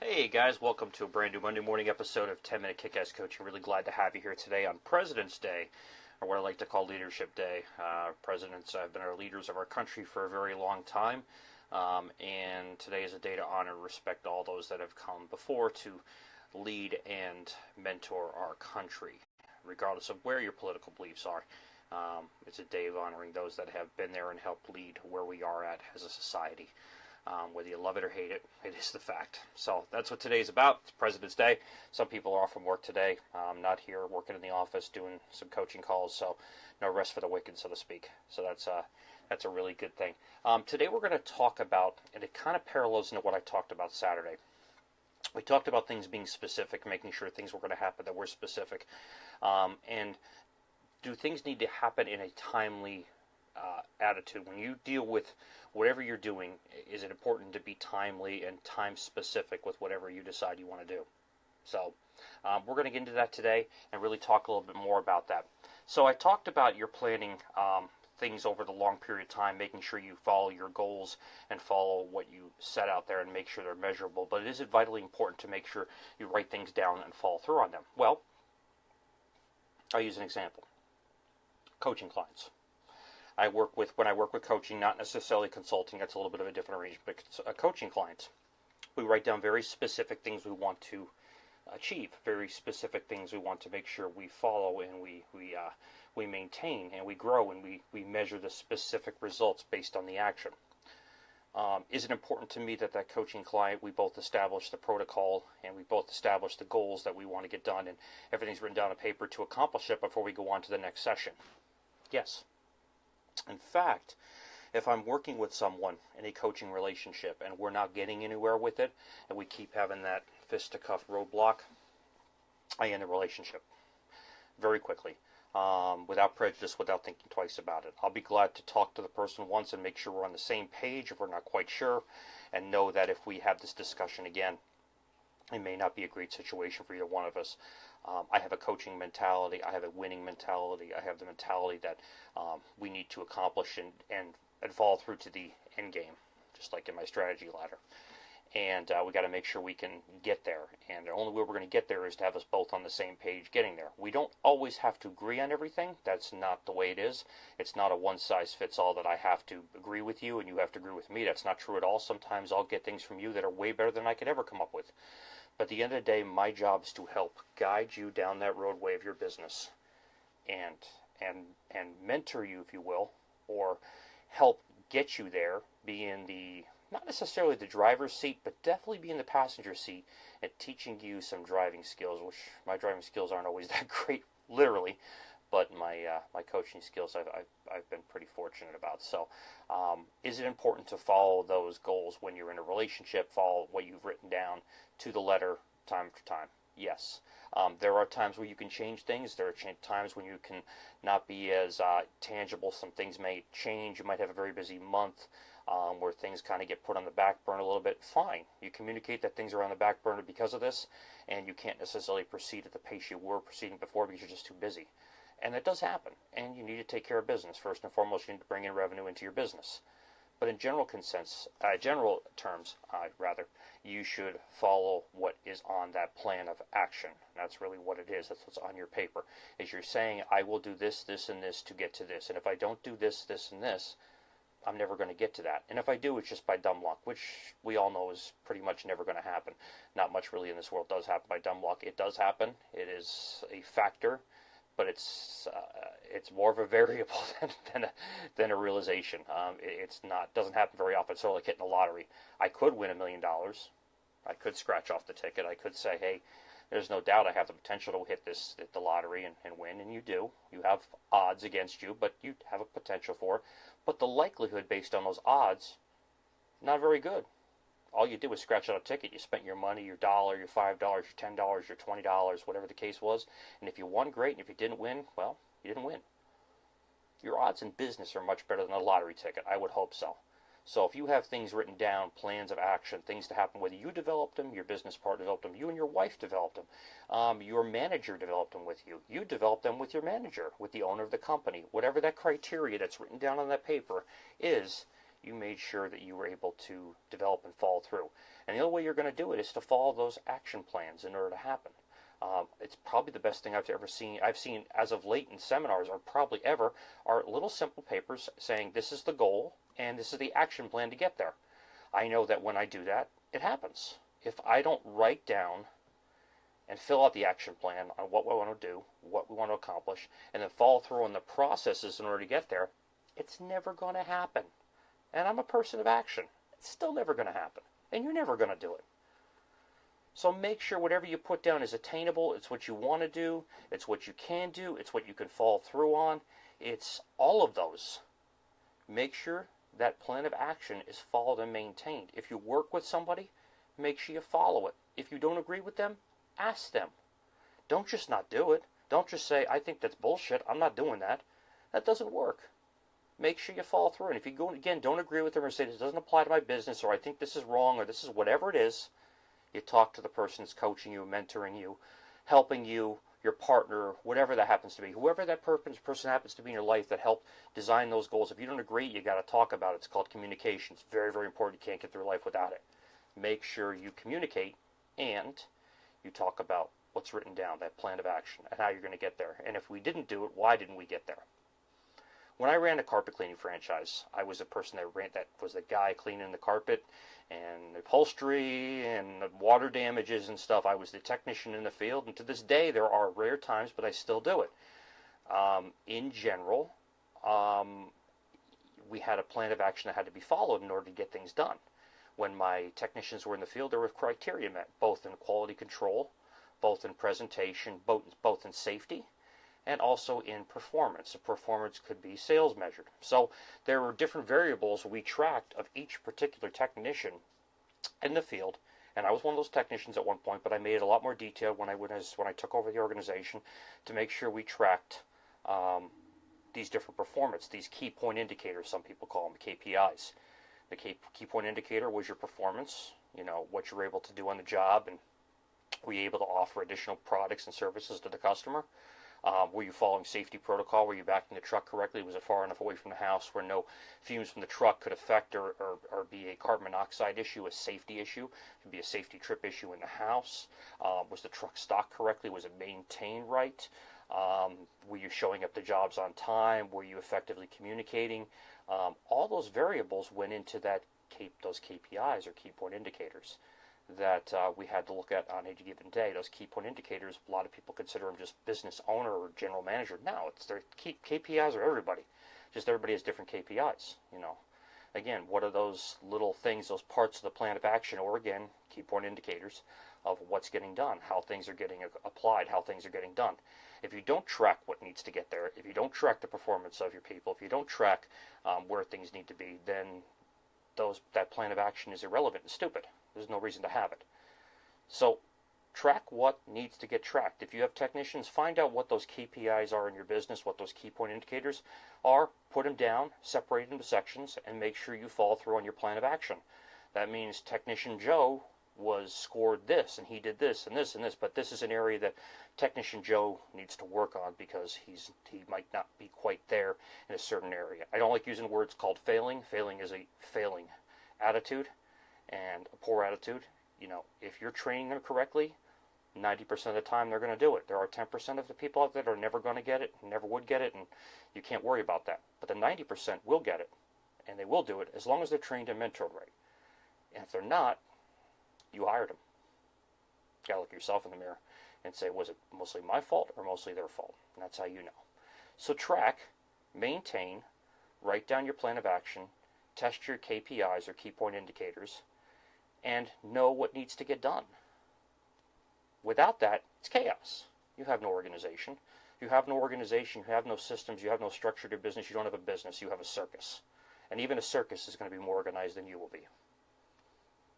Hey guys, welcome to a brand new Monday morning episode of 10-Minute Kick-Ass Coaching. Really glad to have you here today on President's Day, or what I like to call Leadership Day. Presidents have been our leaders of our country for a very long time, and today is a day to honor and respect all those that have come before to lead and mentor our country, regardless of where your political beliefs are. It's a day of honoring those that have been there and helped lead where we are at as a society. Whether you love it or hate it, it is the fact. So that's what today's about. It's President's Day. Some people are off from work today. I'm not here working in the office doing some coaching calls, so no rest for the wicked, so to speak. So that's a really good thing. Today we're going to talk about, and it kind of parallels into what I talked about Saturday. We talked about things being specific, making sure things were going to happen that were specific. And do things need to happen in a timely attitude? When you deal with whatever you're doing, is it important to be timely and time specific with whatever you decide you want to do? So we're going to get into that today and really talk a little bit more about that. So I talked about your planning things over the long period of time, making sure you follow your goals and follow what you set out there and make sure they're measurable. But it is vitally important to make sure you write things down and follow through on them. Well, I'll use an example. Coaching clients. When I work with coaching, not necessarily consulting, that's a little bit of a different arrangement, but coaching clients, we write down very specific things we want to achieve, very specific things we want to make sure we follow and we maintain and we grow, and we measure the specific results based on the action. Is it important to me that coaching client, we both establish the protocol and we both establish the goals that we want to get done, and everything's written down on paper to accomplish it before we go on to the next session? Yes. In fact, if I'm working with someone in a coaching relationship and we're not getting anywhere with it, and we keep having that fist-to-cuff roadblock, I end the relationship very quickly, without prejudice, without thinking twice about it. I'll be glad to talk to the person once and make sure we're on the same page if we're not quite sure, and know that if we have this discussion again, it may not be a great situation for either one of us. I have a coaching mentality. I have a winning mentality. I have the mentality that we need to accomplish and follow through to the end game, just like in my strategy ladder. And we got to make sure we can get there. And the only way we're going to get there is to have us both on the same page getting there. We don't always have to agree on everything. That's not the way it is. It's not a one-size-fits-all that I have to agree with you and you have to agree with me. That's not true at all. Sometimes I'll get things from you that are way better than I could ever come up with. But at the end of the day, my job is to help guide you down that roadway of your business and mentor you, if you will, or help get you there, be in the, not necessarily the driver's seat, but definitely be in the passenger seat and teaching you some driving skills, which my driving skills aren't always that great, literally, but my coaching skills I've been pretty fortunate about. So is it important to follow those goals when you're in a relationship, follow what you've written down to the letter time after time? Yes. There are times where you can change things. There are times when you can not be as tangible. Some things may change. You might have a very busy month where things kind of get put on the back burner a little bit. Fine. You communicate that things are on the back burner because of this, and you can't necessarily proceed at the pace you were proceeding before because you're just too busy. And that does happen, and you need to take care of business. First and foremost, you need to bring in revenue into your business. But in general terms, you should follow what is on that plan of action. That's really what it is. That's what's on your paper. Is you're saying, I will do this, this, and this to get to this. And if I don't do this, this, and this, I'm never going to get to that. And if I do, it's just by dumb luck, which we all know is pretty much never going to happen. Not much really in this world does happen by dumb luck. It does happen. It is a factor, but it's more of a variable than a realization. Doesn't happen very often. It's sort of like hitting the lottery. I could win $1 million. I could scratch off the ticket. I could say, hey, there's no doubt I have the potential to hit the lottery and win, and you do. You have odds against you, but you have a potential for it. But the likelihood based on those odds, not very good. All you did was scratch out a ticket. You spent your money, your $1, your $5, your $10, your $20, whatever the case was. And if you won, great. And if you didn't win, well, you didn't win. Your odds in business are much better than a lottery ticket. I would hope so. So if you have things written down, plans of action, things to happen, whether you developed them, your business partner developed them, you and your wife developed them, your manager developed them with you, you developed them with your manager, with the owner of the company, whatever that criteria that's written down on that paper is, you made sure that you were able to develop and follow through. And the only way you're going to do it is to follow those action plans in order to happen. It's probably the best thing I've ever seen. I've seen as of late in seminars, or probably ever, are little simple papers saying this is the goal and this is the action plan to get there. I know that when I do that, it happens. If I don't write down and fill out the action plan on what we want to do, what we want to accomplish, and then follow through on the processes in order to get there, it's never going to happen. And I'm a person of action. It's still never going to happen. And you're never going to do it. So make sure whatever you put down is attainable. It's what you want to do. It's what you can do. It's what you can follow through on. It's all of those. Make sure that plan of action is followed and maintained. If you work with somebody, make sure you follow it. If you don't agree with them, ask them. Don't just not do it. Don't just say, I think that's bullshit. I'm not doing that. That doesn't work. Make sure you follow through. And if you go, again, don't agree with them or say this doesn't apply to my business, or I think this is wrong, or this is whatever it is, you talk to the person that's coaching you, mentoring you, helping you, your partner, whatever that happens to be. Whoever that person happens to be in your life that helped design those goals. If you don't agree, you got to talk about it. It's called communication. It's very, very important. You can't get through life without it. Make sure you communicate and you talk about what's written down, that plan of action, and how you're going to get there. And if we didn't do it, why didn't we get there? When I ran a carpet cleaning franchise, I was the person that was the guy cleaning the carpet and upholstery and water damages and stuff. I was the technician in the field, and to this day, there are rare times, but I still do it. In general, we had a plan of action that had to be followed in order to get things done. When my technicians were in the field, there were criteria met, both in quality control, both in presentation, both in safety, and also in performance. The performance could be sales measured. So there were different variables we tracked of each particular technician in the field. And I was one of those technicians at one point, but I made it a lot more detailed when I took over the organization to make sure we tracked these different performance, these key point indicators, some people call them KPIs. The key point indicator was your performance, what you were able to do on the job, and were you able to offer additional products and services to the customer? Were you following safety protocol? Were you backing the truck correctly? Was it far enough away from the house where no fumes from the truck could affect or be a carbon monoxide issue, a safety issue? It could be a safety trip issue in the house. Was the truck stocked correctly? Was it maintained right? Were you showing up to jobs on time? Were you effectively communicating? All those variables went into those KPIs or key point indicators that we had to look at on a given day. Those key point indicators, a lot of people consider them just business owner or general manager. No, it's their KPIs are everybody. Just everybody has different KPIs. Again, what are those little things, those parts of the plan of action, or again, key point indicators of what's getting done, how things are getting applied, how things are getting done. If you don't track what needs to get there, if you don't track the performance of your people, if you don't track where things need to be, then that plan of action is irrelevant and stupid. There's no reason to have it. So track what needs to get tracked. If you have technicians, find out what those KPIs are in your business, what those key point indicators are, put them down, separate them into sections, and make sure you follow through on your plan of action. That means Technician Joe scored this, and he did this, and this, and this, but this is an area that Technician Joe needs to work on because he might not be quite there in a certain area. I don't like using words called failing. Failing is a failing attitude and a poor attitude. If you're training them correctly, 90% of the time they're going to do it. There are 10% of the people out there that are never going to get it, never would get it, and you can't worry about that. But the 90% will get it, and they will do it as long as they're trained and mentored right. And if they're not, you hired them. You got to look yourself in the mirror and say, was it mostly my fault or mostly their fault? And that's how you know. So track, maintain, write down your plan of action, test your KPIs or key point indicators, and know what needs to get done. Without that, it's chaos. You have no organization. You have no organization, you have no systems, you have no structure to your business, you don't have a business, you have a circus. And even a circus is going to be more organized than you will be.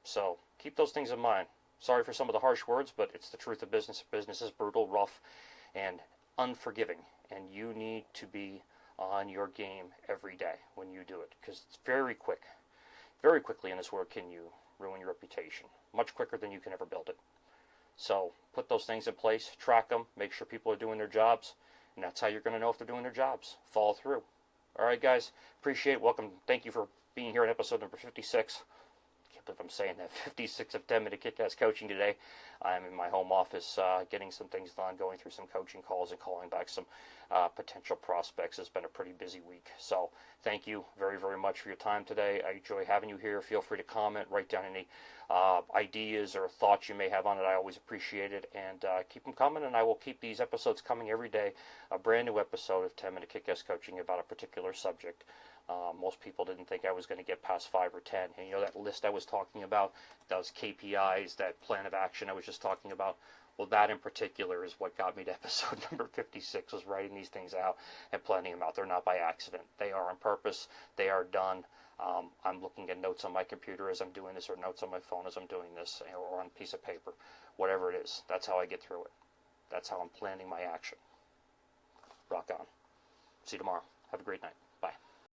So keep those things in mind. Sorry for some of the harsh words, but it's the truth of business. Business is brutal, rough, and unforgiving. And you need to be on your game every day when you do it, because it's very quick. Very quickly in this world can you ruin your reputation. Much quicker than you can ever build it. So put those things in place, track them, make sure people are doing their jobs, and that's how you're going to know if they're doing their jobs. Follow through. All right, guys. Appreciate it. Welcome. Thank you for being here in episode number 56. if I'm saying that, 56 of 10-minute kick-ass coaching today. I'm in my home office getting some things done, going through some coaching calls and calling back some potential prospects. It's been a pretty busy week. So thank you very, very much for your time today. I enjoy having you here. Feel free to comment, write down any ideas or thoughts you may have on it. I always appreciate it. And keep them coming, and I will keep these episodes coming every day. A brand new episode of 10-minute kick-ass coaching about a particular subject. Most people didn't think I was going to get past 5 or 10. And you know that list I was talking about, those KPIs, that plan of action I was just talking about? Well, that in particular is what got me to episode number 56, was writing these things out and planning them out. They're not by accident. They are on purpose. They are done. I'm looking at notes on my computer as I'm doing this, or notes on my phone as I'm doing this, or on a piece of paper. Whatever it is, that's how I get through it. That's how I'm planning my action. Rock on. See you tomorrow. Have a great night.